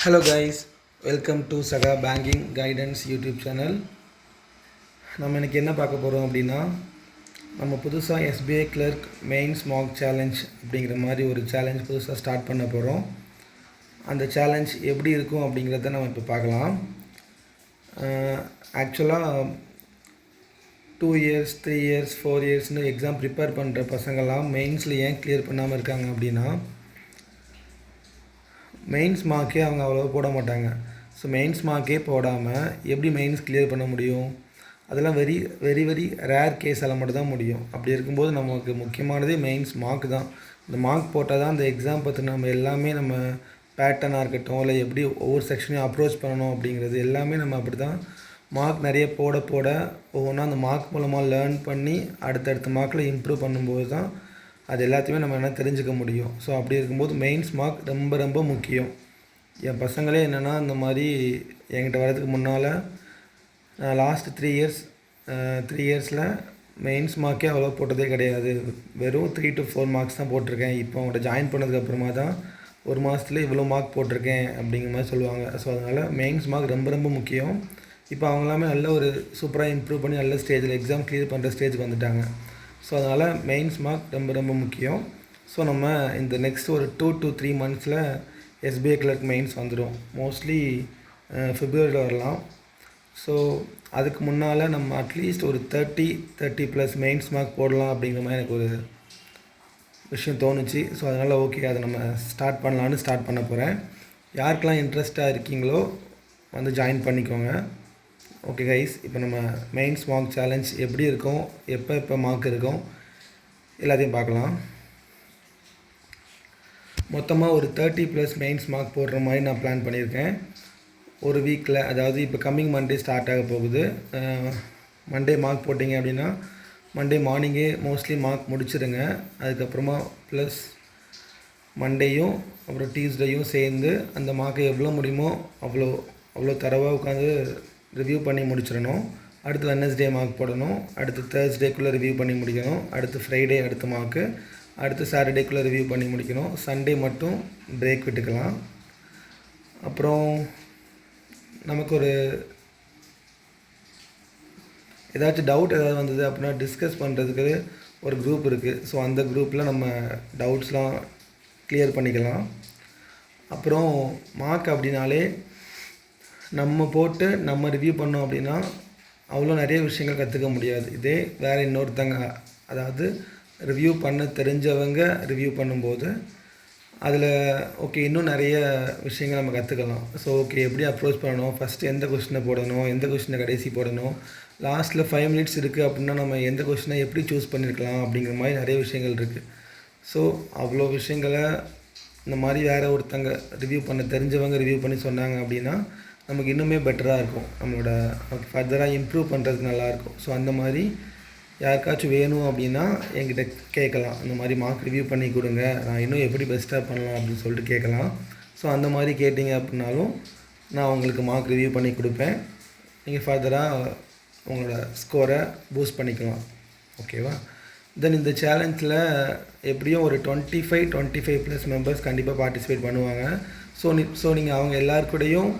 Hello guys, welcome to Saga Banking Guidance YouTube channel. நம்ம இன்னைக்கு என்ன பார்க்க போகிறோம் அப்படின்னா நம்ம புதுசாக SBI Clerk mains mark challenge அப்படிங்கிற மாதிரி ஒரு சேலஞ்ச் புதுசாக ஸ்டார்ட் பண்ண போகிறோம். அந்த சேலஞ்ச் எப்படி இருக்கும் அப்படிங்கிறத நம்ம இப்போ பார்க்கலாம். ஆக்சுவலாக 2 years 3 years 4 yearsனு எக்ஸாம் ப்ரிப்பேர் பண்ணுற பசங்கள்லாம் மெயின்ஸில் ஏன் கிளியர் பண்ணாமல் இருக்காங்க அப்படின்னா மெயின்ஸ் மார்க்கே அவங்க அவ்வளோ போட மாட்டாங்க. ஸோ மெயின்ஸ் மார்க்கே போடாமல் எப்படி மெயின்ஸ் கிளியர் பண்ண முடியும்? அதெல்லாம் வெரி வெரி வெரி ரேர் கேஸால் மட்டும் தான் முடியும். அப்படி இருக்கும்போது நமக்கு முக்கியமானதே மெயின்ஸ் மார்க் தான். இந்த மார்க் போட்டால் தான் அந்த எக்ஸாம் பற்றி நம்ம எல்லாமே நம்ம பேட்டர்னாக இருக்கட்டும், இல்லை எப்படி ஒவ்வொரு செக்ஷனையும் அப்ரோச் பண்ணணும் அப்படிங்கிறது எல்லாமே நம்ம அப்படி தான் மார்க் நிறைய போட போட ஒவ்வொன்றா அந்த மார்க் மூலமாக லேர்ன் பண்ணி அடுத்தடுத்த மார்க்கில் இம்ப்ரூவ் பண்ணும்போது தான் அது எல்லாத்தையுமே நம்ம என்ன தெரிஞ்சுக்க முடியும். ஸோ அப்படி இருக்கும்போது மெயின்ஸ் மார்க் ரொம்ப ரொம்ப முக்கியம். என் பசங்களே என்னென்னா இந்த மாதிரி என்கிட்ட வரதுக்கு முன்னால் நான் லாஸ்ட் 3 இயர்ஸில் மெயின்ஸ் மார்க்கே அவ்வளோ போட்டதே கிடையாது. வெறும் 3 to 4 மார்க்ஸ் தான் போட்டிருக்கேன். இப்போ அவங்கள்ட்ட ஜாயின் பண்ணதுக்கப்புறமா தான் ஒரு மாதத்துல இவ்வளோ மார்க் போட்டிருக்கேன் அப்படிங்கிற மாதிரி சொல்லுவாங்க. ஸோ அதனால் மெயின்ஸ் மார்க் ரொம்ப ரொம்ப முக்கியம். இப்போ அவங்க எல்லாமே நல்ல ஒரு சூப்பராக இம்ப்ரூவ் பண்ணி நல்ல ஸ்டேஜில் எக்ஸாம் கிளியர் பண்ணுற ஸ்டேஜுக்கு வந்துட்டாங்க. ஸோ அதனால் மெயின்ஸ் மார்க் ரொம்ப ரொம்ப முக்கியம். ஸோ நம்ம இந்த நெக்ஸ்ட் ஒரு 2 to 3 monthஸில் SBI Clerk மெயின்ஸ் வந்துடும். மோஸ்ட்லி February வரலாம். ஸோ அதுக்கு முன்னால் நம்ம அட்லீஸ்ட் ஒரு 30+ மெயின்ஸ் மார்க் போடலாம் அப்படிங்கிற மாதிரி எனக்கு ஒரு விஷயம் தோணுச்சு. ஸோ அதனால் ஓகே, அதை நம்ம ஸ்டார்ட் பண்ண போகிறேன். யாருக்கெல்லாம் இன்ட்ரெஸ்ட்டாக இருக்கீங்களோ வந்து ஜாயின் பண்ணிக்கோங்க. ஓகே கைஸ், இப்போ நம்ம மெயின்ஸ் மார்க் சேலஞ்ச் எப்படி இருக்கும், எப்போ மார்க் இருக்கும் எல்லாத்தையும் பார்க்கலாம். மொத்தமாக ஒரு 30+ மெயின்ஸ் மார்க் போடுற மாதிரி நான் பிளான் பண்ணியிருக்கேன். ஒரு வீக்கில், அதாவது இப்போ கம்மிங் மண்டே ஸ்டார்ட் ஆக போகுது. மண்டே மார்க் போட்டிங்க அப்படின்னா மண்டே மார்னிங்கே மோஸ்ட்லி மார்க் முடிச்சிடுங்க. அதுக்கப்புறமா ப்ளஸ் மண்டேயும் அப்புறம் டியூஸ்டேயும் சேர்ந்து அந்த மார்க்கை எவ்வளோ முடியுமோ அவ்வளோ தரவாக உட்காந்து ரிவ்யூ பண்ணி முடிச்சிடணும். அடுத்து வெட்னஸ்டே மார்க் போடணும். அடுத்து தேர்ஸ்டேக்குள்ளே ரிவ்யூ பண்ணி முடிக்கணும். அடுத்து ஃப்ரைடே அடுத்த மார்க்கு. அடுத்து சாட்டர்டேக்குள்ளே ரிவ்யூ பண்ணி முடிக்கணும். சண்டே மட்டும் பிரேக் விட்டுக்கலாம். அப்புறம் நமக்கு ஒரு ஏதாச்சும் டவுட் ஏதாவது வந்தது அப்படின்னா டிஸ்கஸ் பண்ணுறதுக்கு ஒரு குரூப் இருக்குது. ஸோ அந்த குரூப்பில் நம்ம டவுட்ஸ்லாம் கிளியர் பண்ணிக்கலாம். அப்புறம் மார்க் அப்படின்னாலே நம்ம போட்டு நம்ம ரிவ்யூ பண்ணோம் அப்படின்னா அவ்வளோ நிறைய விஷயங்கள் கற்றுக்க முடியாது. இதே வேறு இன்னொருத்தங்க, அதாவது ரிவ்யூ பண்ண தெரிஞ்சவங்க ரிவ்யூ பண்ணும்போது அதில் ஓகே இன்னும் நிறைய விஷயங்கள் நம்ம கற்றுக்கலாம். ஸோ ஓகே, எப்படி அப்ரோச் பண்ணணும், ஃபஸ்ட்டு எந்த கொஸ்டினை போடணும், எந்த கொஸ்டினை கடைசி போடணும், லாஸ்ட்டில் 5 minutes இருக்குது அப்படின்னா நம்ம எந்த கொஸ்டினை எப்படி சூஸ் பண்ணியிருக்கலாம் அப்படிங்கிற மாதிரி நிறைய விஷயங்கள் இருக்குது. ஸோ அவ்வளோ விஷயங்களை இந்த மாதிரி வேறு ஒருத்தங்க ரிவ்யூ பண்ண தெரிஞ்சவங்க ரிவ்யூ பண்ணி சொன்னாங்க அப்படின்னா நமக்கு இன்னுமே பெட்டராக இருக்கும். நம்மளோட ஃபர்தராக இம்ப்ரூவ் பண்ணுறதுக்கு நல்லாயிருக்கும். ஸோ அந்த மாதிரி யாருக்காச்சும் வேணும் அப்படின்னா என்கிட்ட கேட்கலாம். இந்த மாதிரி மார்க் ரிவ்யூ பண்ணி கொடுங்க, நான் இன்னும் எப்படி பெஸ்ட்டாக பண்ணலாம் அப்படின்னு சொல்லிட்டு கேட்கலாம். ஸோ அந்த மாதிரி கேட்டிங்க அப்படின்னாலும் நான் உங்களுக்கு மார்க் ரிவ்யூ பண்ணி கொடுப்பேன். நீங்கள் ஃபர்தராக உங்களோட ஸ்கோரை பூஸ்ட் பண்ணிக்கலாம். ஓகேவா? தென் இந்த சேலஞ்சில் எப்படியும் ஒரு 25+ மெம்பர்ஸ் கண்டிப்பாக பார்ட்டிசிபேட் பண்ணுவாங்க. ஸோ நீங்கள் அவங்க எல்லாருக்கூடையும்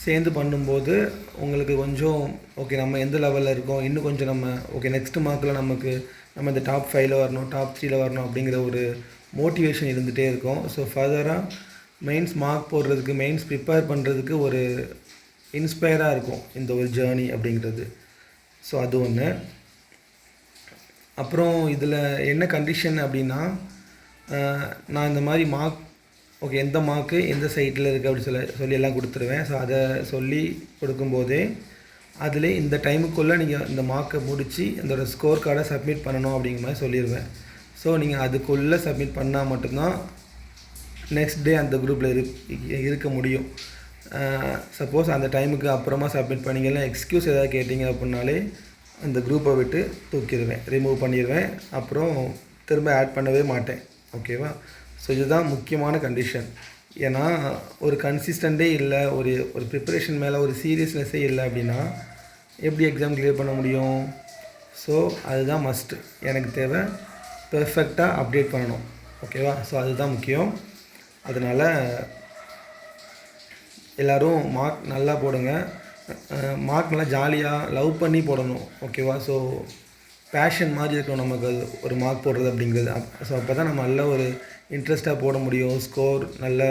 சேர்ந்து பண்ணும்போது உங்களுக்கு கொஞ்சம் ஓகே நம்ம எந்த லெவலில் இருக்கோம், இன்னும் கொஞ்சம் நம்ம ஓகே நெக்ஸ்ட் மார்க்கில் நம்ம இந்த டாப் 5ல் வரணும், டாப் 3ல் வரணும் அப்படிங்கிற ஒரு மோட்டிவேஷன் இருந்துகிட்டே இருக்கும். ஸோ ஃபர்தராக மெயின்ஸ் மார்க் போடுறதுக்கு, மெயின்ஸ் ப்ரிப்பேர் பண்ணுறதுக்கு ஒரு இன்ஸ்பயராக இருக்கும் இந்த ஒரு ஜேர்னி அப்படிங்கிறது. ஸோ அது ஒன்று. அப்புறம் இதில் என்ன கண்டிஷன் அப்படின்னா நான் இந்த மாதிரி மார்க் ஓகே எந்த மார்க்கு எந்த சைட்டில் இருக்குது அப்படி சொல்லி எல்லாம் கொடுத்துருவேன். ஸோ அதை சொல்லி கொடுக்கும்போதே அதில் இந்த டைமுக்குள்ளே நீங்கள் இந்த மார்க்கை முடித்து அதோட ஸ்கோர் கார்டை சப்மிட் பண்ணணும் அப்படிங்கிற மாதிரி சொல்லிடுவேன். ஸோ நீங்கள் அதுக்குள்ளே சப்மிட் பண்ணால் மட்டும்தான் நெக்ஸ்ட் டே அந்த குரூப்பில் இருக்க முடியும். சப்போஸ் அந்த டைமுக்கு அப்புறமா சப்மிட் பண்ணிங்கன்னா எக்ஸ்கியூஸ் ஏதாவது கேட்டிங்க அப்படின்னாலே அந்த குரூப்பை விட்டு தூக்கிடுவேன், ரிமூவ் பண்ணிடுவேன். அப்புறம் திரும்ப ஆட் பண்ணவே மாட்டேன். ஓகேவா? ஸோ இதுதான் முக்கியமான கண்டிஷன். ஏன்னா ஒரு கன்சிஸ்டண்ட்டே இல்லை, ஒரு ப்ரிப்பரேஷன் மேலே ஒரு சீரியஸ்னஸ்ஸே இல்லை அப்படின்னா எப்படி எக்ஸாம் கிளியர் பண்ண முடியும்? ஸோ அதுதான் மஸ்ட்டு. எனக்கு தேவை பெர்ஃபெக்டாக அப்டேட் பண்ணணும். ஓகேவா? ஸோ அதுதான் முக்கியம். அதனால் எல்லோரும் மார்க் நல்லா போடுங்க. மார்க் நல்லா ஜாலியாக லவ் பண்ணி போடணும். ஓகேவா? ஸோ பேஷன் மாதிரி இருக்கணும் நமக்கு அது ஒரு மார்க் போடுறது அப்படிங்கிறது. ஸோ அப்போ தான் நம்ம நல்ல ஒரு இன்ட்ரெஸ்ட்டாக போட முடியும். ஸ்கோர் நல்லா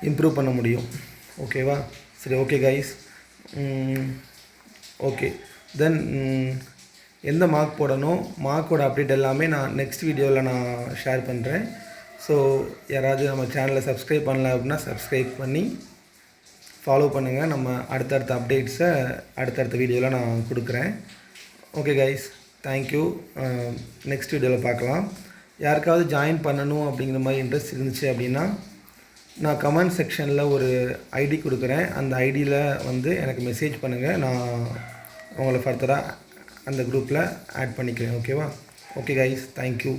இம்ப்ரூவ் பண்ண முடியும். ஓகேவா? சரி, ஓகே கைஸ். ஓகே தென் எந்த மார்க் போடணும், மார்க்கோட அப்டேட் எல்லாமே நான் நெக்ஸ்ட் வீடியோவில் நான் ஷேர் பண்ணுறேன். ஸோ யாராவது நம்ம சேனலை சப்ஸ்கிரைப் பண்ணல அப்படின்னா சப்ஸ்கிரைப் பண்ணி ஃபாலோ பண்ணுங்கள். நம்ம அடுத்தடுத்த அப்டேட்ஸை அடுத்தடுத்த வீடியோவில் நான் கொடுக்குறேன். Okay guys, thank you. நெக்ஸ்ட் வீடியோவில் பார்க்கலாம். யாருக்காவது ஜாயின் பண்ணணும் அப்படிங்கிற மாதிரி இன்ட்ரெஸ்ட் இருந்துச்சு அப்படின்னா நான் கமெண்ட் செக்ஷனில் ஒரு ஐடி கொடுக்குறேன். அந்த ஐடியில் வந்து எனக்கு மெசேஜ் பண்ணுங்கள். நான் உங்களை ஃபர்தராக அந்த குரூப்பில் ஆட் பண்ணிக்கிறேன். ஓகேவா? Okay guys, thank you.